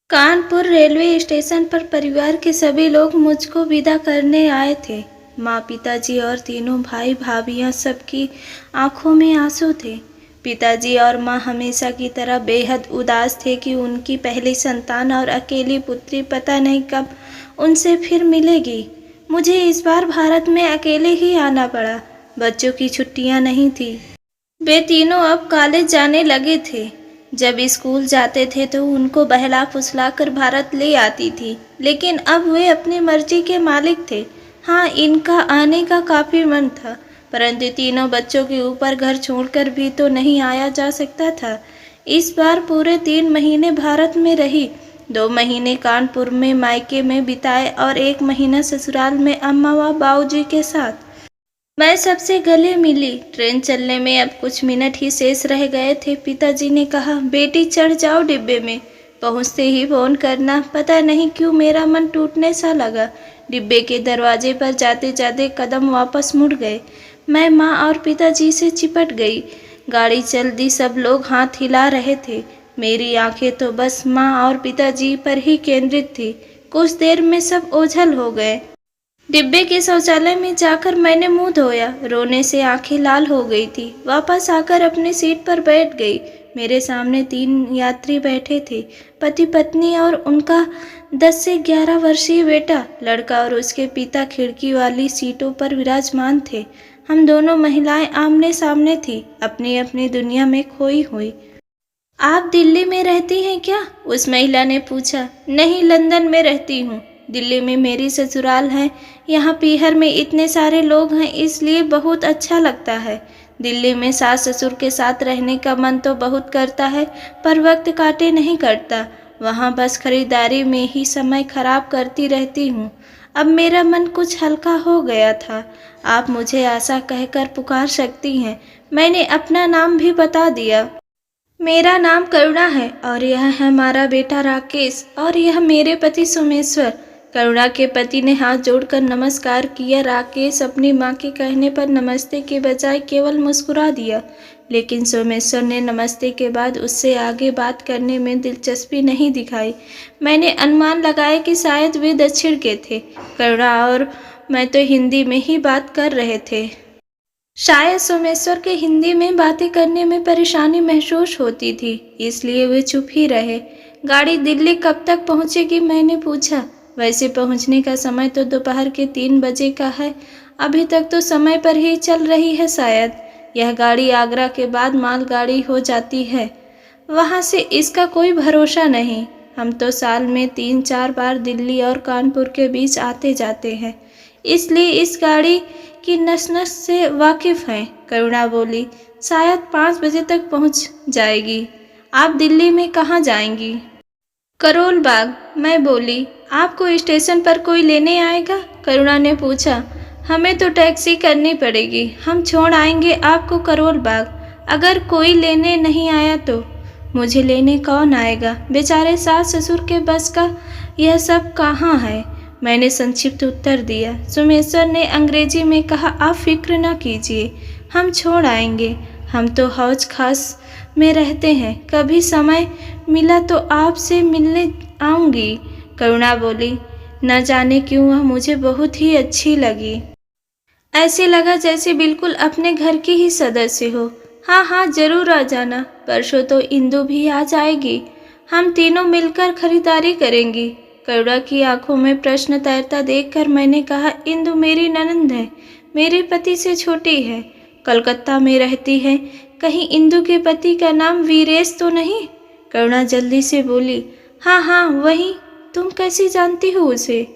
Kanpur railway station पर परिवार के सभी लोग मुझको विदा करने आए थे। माँ, पिताजी और तीनों भाई भाभियाँ, सबकी आंखों में आंसू थे। पिताजी और माँ हमेशा की तरह बेहद उदास थे कि उनकी पहली संतान और अकेली पुत्री पता नहीं कब उनसे फिर मिलेगी। मुझे इस बार भारत में अकेले ही आना पड़ा। बच्चों की छुट्टियाँ नहीं थी। वे तीनों अब कॉलेज जाने लगे थे। जब स्कूल जाते थे तो उनको बहला फुसला कर भारत ले आती थी, लेकिन अब वे अपनी मर्जी के मालिक थे। हाँ, इनका आने का काफ़ी मन था, परंतु तीनों बच्चों के ऊपर घर छोड़कर भी तो नहीं आया जा सकता था। इस बार पूरे 3 महीने भारत में रही। 2 महीने कानपुर में मायके में बिताए और 1 महीना ससुराल में अम्मा व बाबूजी के साथ। मैं सबसे गले मिली। ट्रेन चलने में अब कुछ मिनट ही शेष रह गए थे। पिताजी ने कहा, बेटी चढ़ जाओ डिब्बे में, पहुंचते ही फोन करना। पता नहीं क्यों मेरा मन टूटने सा लगा। डिब्बे के दरवाजे पर जाते जाते कदम वापस मुड़ गए। मैं माँ और पिताजी से चिपट गई। गाड़ी चल दी। सब लोग हाथ हिला रहे थे। मेरी आंखें तो बस माँ और पिताजी पर ही केंद्रित थी। कुछ देर में सब ओझल हो गए। डिब्बे के शौचालय में जाकर मैंने मुंह धोया। रोने से आंखें लाल हो गई थी। वापस आकर अपनी सीट पर बैठ गई। मेरे सामने 3 यात्री बैठे थे, पति पत्नी और उनका 10 से 11 वर्षीय बेटा। लड़का और उसके पिता खिड़की वाली सीटों पर विराजमान थे। हम दोनों महिलाएं आमने सामने थी, अपनी अपनी दुनिया में खोई हुई। आप दिल्ली में रहती हैं क्या? उस महिला ने पूछा। नहीं, लंदन में रहती हूँ। दिल्ली में मेरी ससुराल है। यहाँ पीहर में इतने सारे लोग हैं, इसलिए बहुत अच्छा लगता है। दिल्ली में सास ससुर के साथ रहने का मन तो बहुत करता है, पर वक्त काटे नहीं करता। वहाँ बस खरीदारी में ही समय खराब करती रहती हूँ। अब मेरा मन कुछ हल्का हो गया था। आप मुझे आशा कहकर पुकार सकती हैं। मैंने अपना नाम भी बता दिया। मेरा नाम करुणा है और यह है हमारा बेटा राकेश और यह मेरे पति सोमेश्वर। करुणा के पति ने हाथ जोड़कर नमस्कार किया। राकेश अपनी मां के कहने पर नमस्ते के बजाय केवल मुस्कुरा दिया, लेकिन सोमेश्वर ने नमस्ते के बाद उससे आगे बात करने में दिलचस्पी नहीं दिखाई। मैंने अनुमान लगाया कि शायद वे दक्षिण के थे। करुणा और मैं तो हिंदी में ही बात कर रहे थे। शायद सोमेश्वर के हिंदी में बातें करने में परेशानी महसूस होती थी, इसलिए वे चुप ही रहे। गाड़ी दिल्ली कब तक पहुंचेगी? मैंने पूछा। वैसे पहुंचने का समय तो दोपहर के 3 बजे का है। अभी तक तो समय पर ही चल रही है। शायद यह गाड़ी आगरा के बाद मालगाड़ी हो जाती है। वहां से इसका कोई भरोसा नहीं। हम तो साल में 3-4 बार दिल्ली और कानपुर के बीच आते जाते हैं, इसलिए इस गाड़ी की नस नस से वाकिफ हैं। करुणा बोली। शायद 5 बजे तक पहुंच जाएगी। आप दिल्ली में कहाँ जाएंगी? करोल बाग। मैं बोली। आपको स्टेशन पर कोई लेने आएगा? करुणा ने पूछा। हमें तो टैक्सी करनी पड़ेगी। हम छोड़ आएंगे आपको करोल बाग। अगर कोई लेने नहीं आया तो? मुझे लेने कौन आएगा? बेचारे सास ससुर के बस का यह सब कहाँ है? मैंने संक्षिप्त उत्तर दिया। सोमेश्वर ने अंग्रेजी में कहा, आप फिक्र न कीजिए, हम छोड़ आएंगे। हम तो हौज खास में रहते हैं। कभी समय मिला तो आपसे मिलने आऊंगी। करुणा बोली। न जाने क्यों वह मुझे बहुत ही अच्छी लगी। ऐसे लगा जैसे बिल्कुल अपने घर की ही सदस्य हो। हाँ हाँ, जरूर आ जाना। परसों तो इंदु भी आ जाएगी। हम तीनों मिलकर खरीदारी करेंगी। करुणा की आंखों में प्रश्न तैरता देखकर मैंने कहा, इंदु मेरी ननंद है, मेरे पति से छोटी है, कलकत्ता में रहती है। कहीं इंदु के पति का नाम वीरेश तो नहीं? करुणा जल्दी से बोली। हाँ हाँ, वही। तुम कैसे जानती हो उसे?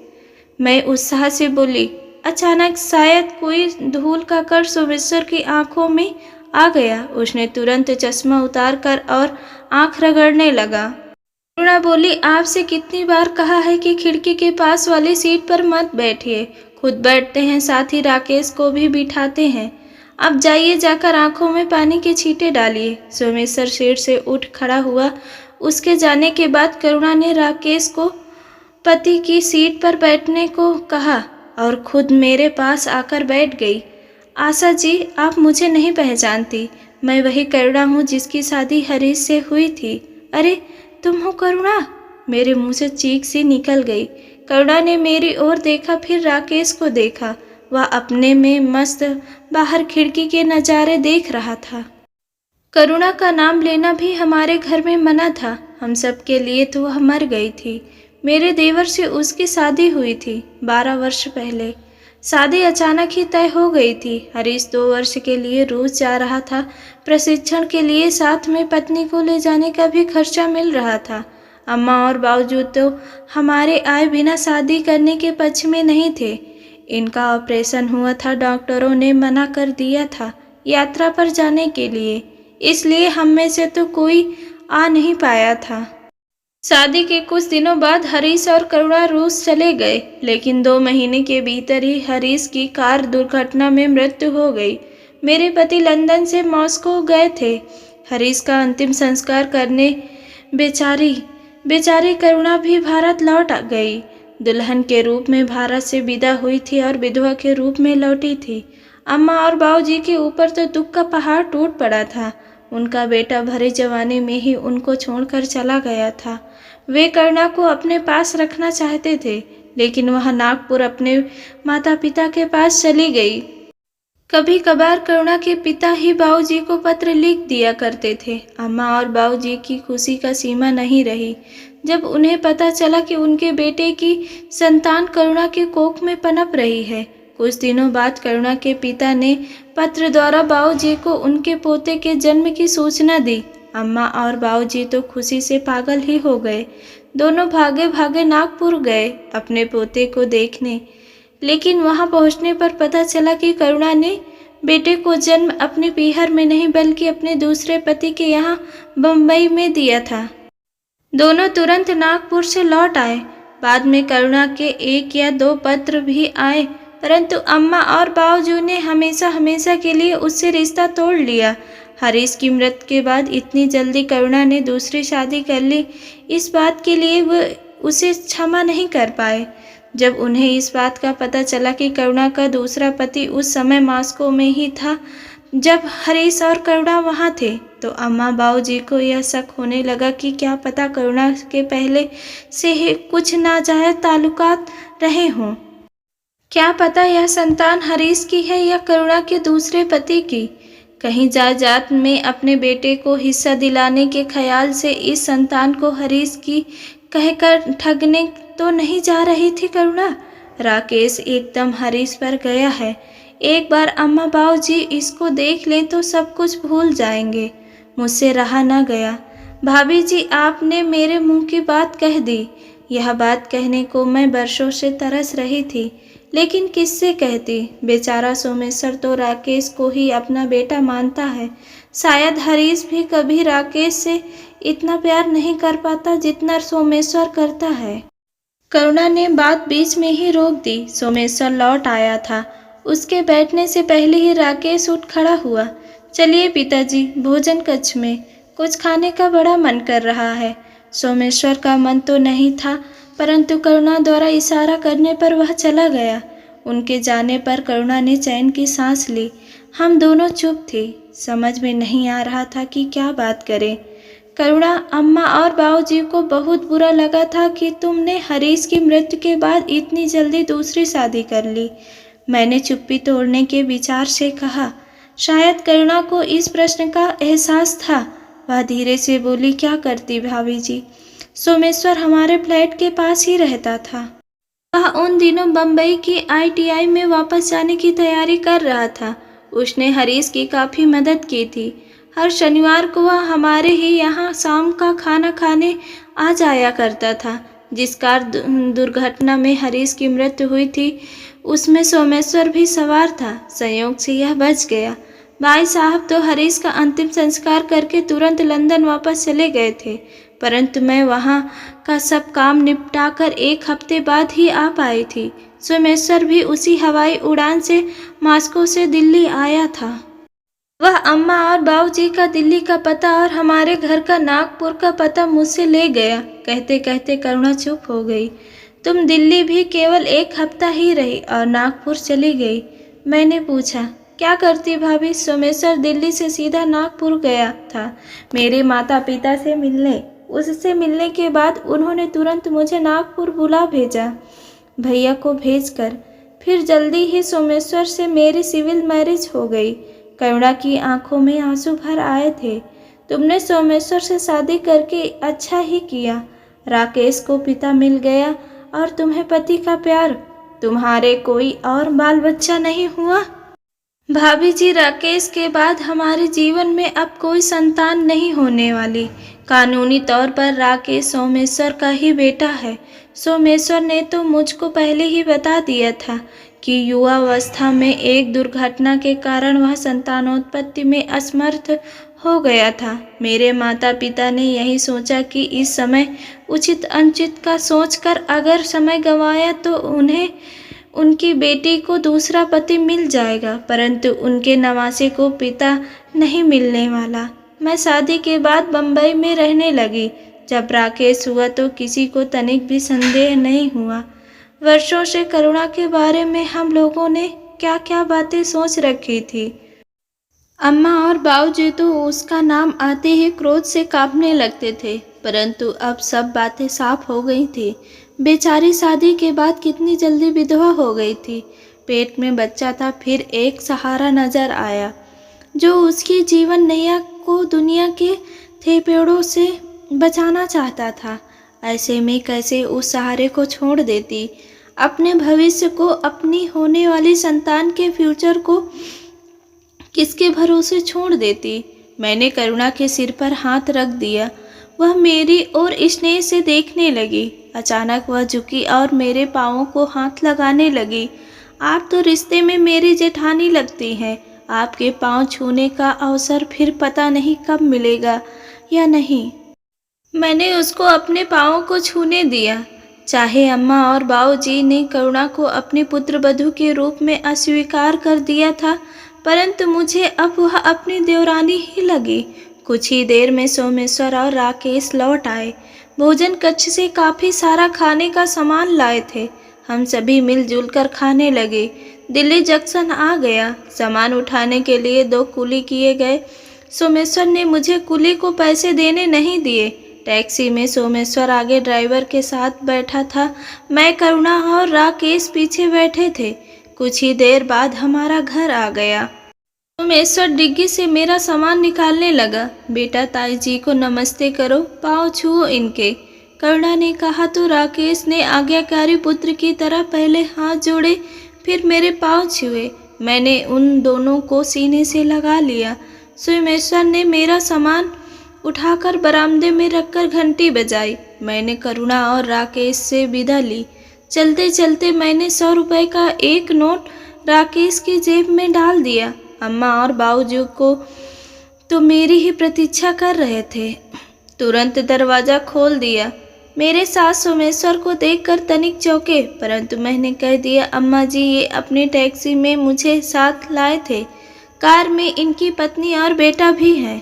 मैं उत्साह से बोली। अचानक शायद कोई धूल का कण सोमेश्वर की आंखों में आ गया। उसने तुरंत चश्मा उतार कर और आंख रगड़ने लगा। करुणा बोली, आपसे कितनी बार कहा है कि खिड़की के पास वाली सीट पर मत बैठिए। खुद बैठते हैं, साथ ही राकेश को भी बिठाते हैं। अब जाइए, जाकर आंखों में पानी के छींटे डालिए। सोमेश्वर सीट से उठ खड़ा हुआ। उसके जाने के बाद करुणा ने राकेश को पति की सीट पर बैठने को कहा और खुद मेरे पास आकर बैठ गई। आशा जी, आप मुझे नहीं पहचानती। मैं वही करुणा हूँ जिसकी शादी हरीश से हुई थी। अरे, तुम हो करुणा? मेरे मुंह से चीख सी निकल गई। करुणा ने मेरी ओर देखा, फिर राकेश को देखा। वह अपने में मस्त बाहर खिड़की के नज़ारे देख रहा था। करुणा का नाम लेना भी हमारे घर में मना था। हम सब के लिए तो वह मर गई थी। मेरे देवर से उसकी शादी हुई थी 12 वर्ष पहले। शादी अचानक ही तय हो गई थी। हरीश 2 वर्ष के लिए रूस जा रहा था प्रशिक्षण के लिए, साथ में पत्नी को ले जाने का भी खर्चा मिल रहा था। अम्मा और बाबूजी तो हमारे आए बिना शादी करने के पक्ष में नहीं थे। इनका ऑपरेशन हुआ था, डॉक्टरों ने मना कर दिया था यात्रा पर जाने के लिए, इसलिए हम में से तो कोई आ नहीं पाया था। शादी के कुछ दिनों बाद हरीश और करुणा रूस चले गए, लेकिन 2 महीने के भीतर ही हरीश की कार दुर्घटना में मृत्यु हो गई। मेरे पति लंदन से मॉस्को गए थे हरीश का अंतिम संस्कार करने। बेचारी करुणा भी भारत लौट गई। दुल्हन के रूप में भारत से विदा हुई थी और विधवा के रूप में लौटी थी। अम्मा और बाबूजी के ऊपर तो दुख का पहाड़ टूट पड़ा था। उनका बेटा भरे जवानी में ही उनको छोड़कर चला गया था। वे करुणा को अपने पास रखना चाहते थे, लेकिन वह नागपुर अपने माता पिता के पास चली गई। कभी कभार करुणा के पिता ही बाबूजी को पत्र लिख दिया करते थे। अम्मा और बाबूजी की खुशी का सीमा नहीं रही जब उन्हें पता चला कि उनके बेटे की संतान करुणा के कोख में पनप रही है। कुछ दिनों बाद करुणा के पिता ने पत्र द्वारा बाबूजी को उनके पोते के जन्म की सूचना दी। अम्मा और बाबूजी तो खुशी से पागल ही हो गए। दोनों भागे भागे नागपुर गए अपने पोते को देखने, लेकिन वहां पहुंचने पर पता चला कि करुणा ने बेटे को जन्म अपने पीहर में नहीं बल्कि अपने दूसरे पति के यहाँ बम्बई में दिया था। दोनों तुरंत नागपुर से लौट आए। बाद में करुणा के 1 या 2 पत्र भी आए, परंतु अम्मा और बाबूजी ने हमेशा के लिए उससे रिश्ता तोड़ लिया। हरीश की मृत्यु के बाद इतनी जल्दी करुणा ने दूसरी शादी कर ली, इस बात के लिए वो उसे क्षमा नहीं कर पाए। जब उन्हें इस बात का पता चला कि करुणा का दूसरा पति उस समय मॉस्को में ही था जब हरीश और करुणा वहाँ थे, तो अम्मा बाबूजी को यह शक होने लगा कि क्या पता करुणा के पहले से ही कुछ नाजायज ताल्लुकात रहे हों। क्या पता यह संतान हरीश की है या करुणा के दूसरे पति की। कहीं जायदाद में अपने बेटे को हिस्सा दिलाने के ख्याल से इस संतान को हरीश की कहकर ठगने तो नहीं जा रही थी करुणा। राकेश एकदम हरीश पर गया है। एक बार अम्मा बाबूजी इसको देख लें तो सब कुछ भूल जाएंगे। मुझसे रहा ना गया। भाभी जी, आपने मेरे मुंह की बात कह दी। यह बात कहने को मैं वर्षों से तरस रही थी, लेकिन किससे कहती। बेचारा सोमेश्वर तो राकेश को ही अपना बेटा मानता है। शायद हरीश भी कभी राकेश से इतना प्यार नहीं कर पाता जितना सोमेश्वर करता है। करुणा ने बात बीच में ही रोक दी। सोमेश्वर लौट आया था। उसके बैठने से पहले ही राकेश उठ खड़ा हुआ। चलिए पिताजी, भोजन कक्ष में कुछ खाने का बड़ा मन कर रहा है। सोमेश्वर का मन तो नहीं था, परंतु करुणा द्वारा इशारा करने पर वह चला गया। उनके जाने पर करुणा ने चैन की सांस ली। हम दोनों चुप थे। समझ में नहीं आ रहा था कि क्या बात करें। करुणा, अम्मा और बाबूजी को बहुत बुरा लगा था कि तुमने हरीश की मृत्यु के बाद इतनी जल्दी दूसरी शादी कर ली। मैंने चुप्पी तोड़ने के विचार से कहा। शायद करुणा को इस प्रश्न का एहसास था। वह धीरे से बोली, क्या करती भाभी जी, सोमेश्वर हमारे फ्लैट के पास ही रहता था। वह उन दिनों बम्बई की ITI में वापस जाने की तैयारी कर रहा था। उसने हरीश की काफ़ी मदद की थी। हर शनिवार को वह हमारे ही यहाँ शाम का खाना खाने आ जाया करता था। जिस कार दुर्घटना में हरीश की मृत्यु हुई थी उसमें सोमेश्वर भी सवार था। संयोग से यह बच गया। भाई साहब तो हरीश का अंतिम संस्कार करके तुरंत लंदन वापस चले गए थे, परंतु मैं वहाँ का सब काम निपटाकर 1 हफ्ते बाद ही आ पाई थी। सोमेश्वर भी उसी हवाई उड़ान से मॉस्को से दिल्ली आया था। वह अम्मा और बाबूजी का दिल्ली का पता और हमारे घर का नागपुर का पता मुझसे ले गया। कहते कहते करुणा चुप हो गई। तुम दिल्ली भी केवल 1 हफ्ता ही रही और नागपुर चली गई। मैंने पूछा, क्या करती भाभी? सोमेश्वर दिल्ली से सीधा नागपुर गया था मेरे माता पिता से मिलने। उससे मिलने के बाद उन्होंने तुरंत मुझे नागपुर बुला भेजा। भैया को भेजकर फिर जल्दी ही सोमेश्वर से मेरी सिविल मैरिज हो गई। करुणा की आंखों में आंसू भर आए थे। तुमने सोमेश्वर से शादी करके अच्छा ही किया। राकेश को पिता मिल गया और तुम्हें पति का प्यार। तुम्हारे कोई और बाल बच्चा नहीं हुआ? भाभी जी, राकेश के बाद हमारे जीवन में अब कोई संतान नहीं होने वाली। कानूनी तौर पर राकेश सोमेश्वर का ही बेटा है। सोमेश्वर ने तो मुझको पहले ही बता दिया था कि युवावस्था में एक दुर्घटना के कारण वह संतानोत्पत्ति में असमर्थ हो गया था। मेरे माता पिता ने यही सोचा कि इस समय उचित अनुचित का सोचकर अगर समय गंवाया तो उन्हें उनकी बेटी को दूसरा पति मिल जाएगा, परंतु उनके नवासे को पिता नहीं मिलने वाला। मैं शादी के बाद बम्बई में रहने लगी। जब राकेश हुआ तो किसी को तनिक भी संदेह नहीं हुआ। वर्षों से करुणा के बारे में हम लोगों ने क्या क्या बातें सोच रखी थी। अम्मा और बाबूजी तो उसका नाम आते ही क्रोध से कांपने लगते थे, परंतु अब सब बातें साफ हो गई थी। बेचारी शादी के बाद कितनी जल्दी विधवा हो गई थी। पेट में बच्चा था, फिर एक सहारा नजर आया जो उसकी जीवन नैया को दुनिया के थेपेड़ों से बचाना चाहता था। ऐसे में कैसे उस सहारे को छोड़ देती? अपने भविष्य को, अपनी होने वाली संतान के फ्यूचर को किसके भरोसे छोड़ देती? मैंने करुणा के सिर पर हाथ रख दिया। वह मेरी ओर स्नेह से देखने लगी। अचानक वह झुकी और मेरे पाँवों को हाथ लगाने लगी। आप तो रिश्ते में मेरी जेठानी लगती हैं। आपके पाँव छूने का अवसर फिर पता नहीं कब मिलेगा या नहीं। मैंने उसको अपने पाँवों को छूने दिया। चाहे अम्मा और बाबूजी ने करुणा को अपनी पुत्रवधू के रूप में अस्वीकार कर दिया था, परंतु मुझे अब वह अपनी देवरानी ही लगी। कुछ ही देर में सोमेश्वर और राकेश लौट आए। भोजन कक्ष से काफ़ी सारा खाने का सामान लाए थे। हम सभी मिलजुल कर खाने लगे। दिल्ली जंक्शन आ गया। सामान उठाने के लिए 2 कुली किए गए। सोमेश्वर ने मुझे कुली को पैसे देने नहीं दिए। टैक्सी में सोमेश्वर आगे ड्राइवर के साथ बैठा था। मैं, करुणा और राकेश पीछे बैठे थे। कुछ ही देर बाद हमारा घर आ गया। सोमेश्वर डिग्गी से मेरा सामान निकालने लगा। बेटा, ताई जी को नमस्ते करो, पाँव छुओ इनके, करुणा ने कहा तो राकेश ने आज्ञाकारी पुत्र की तरह पहले हाथ जोड़े, फिर मेरे पाँव छुए। मैंने उन दोनों को सीने से लगा लिया। सोमेश्वर ने मेरा सामान उठाकर बरामदे में रखकर घंटी बजाई। मैंने करुणा और राकेश से विदा ली। चलते चलते मैंने 100 रुपये का एक नोट राकेश की जेब में डाल दिया। अम्मा और बाबूजी को तो मेरी ही प्रतीक्षा कर रहे थे। तुरंत दरवाज़ा खोल दिया। मेरे सास सोमेश्वर को देखकर तनिक चौंके, परंतु मैंने कह दिया, अम्मा जी, ये अपनी टैक्सी में मुझे साथ लाए थे। कार में इनकी पत्नी और बेटा भी है।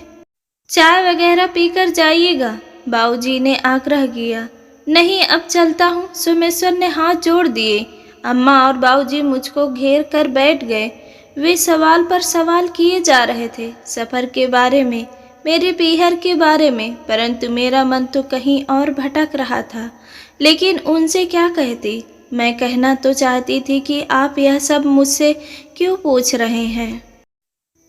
चाय वगैरह पीकर जाइएगा। बाबूजी ने आग्रह किया। नहीं, अब चलता हूँ। सोमेश्वर ने हाथ जोड़ दिए। अम्मा और बाबूजी मुझको घेर कर बैठ गए। वे सवाल पर सवाल किए जा रहे थे, सफ़र के बारे में, मेरे पीहर के बारे में, परंतु मेरा मन तो कहीं और भटक रहा था। लेकिन उनसे क्या कहती? मैं कहना तो चाहती थी कि आप यह सब मुझसे क्यों पूछ रहे हैं?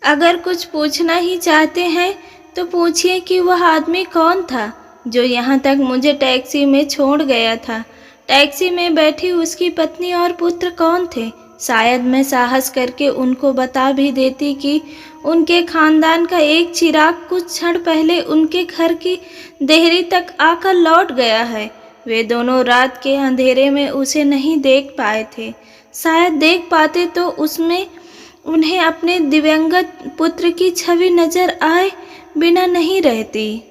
अगर कुछ पूछना ही चाहते हैं तो पूछिए कि वह आदमी कौन था जो यहाँ तक मुझे टैक्सी में छोड़ गया था। टैक्सी में बैठी उसकी पत्नी और पुत्र कौन थे? शायद मैं साहस करके उनको बता भी देती कि उनके खानदान का एक चिराग कुछ क्षण पहले उनके घर की देहरी तक आकर लौट गया है। वे दोनों रात के अंधेरे में उसे नहीं देख पाए थे। शायद देख पाते तो उसमें उन्हें अपने दिवंगत पुत्र की छवि नजर आए बिना नहीं रहती।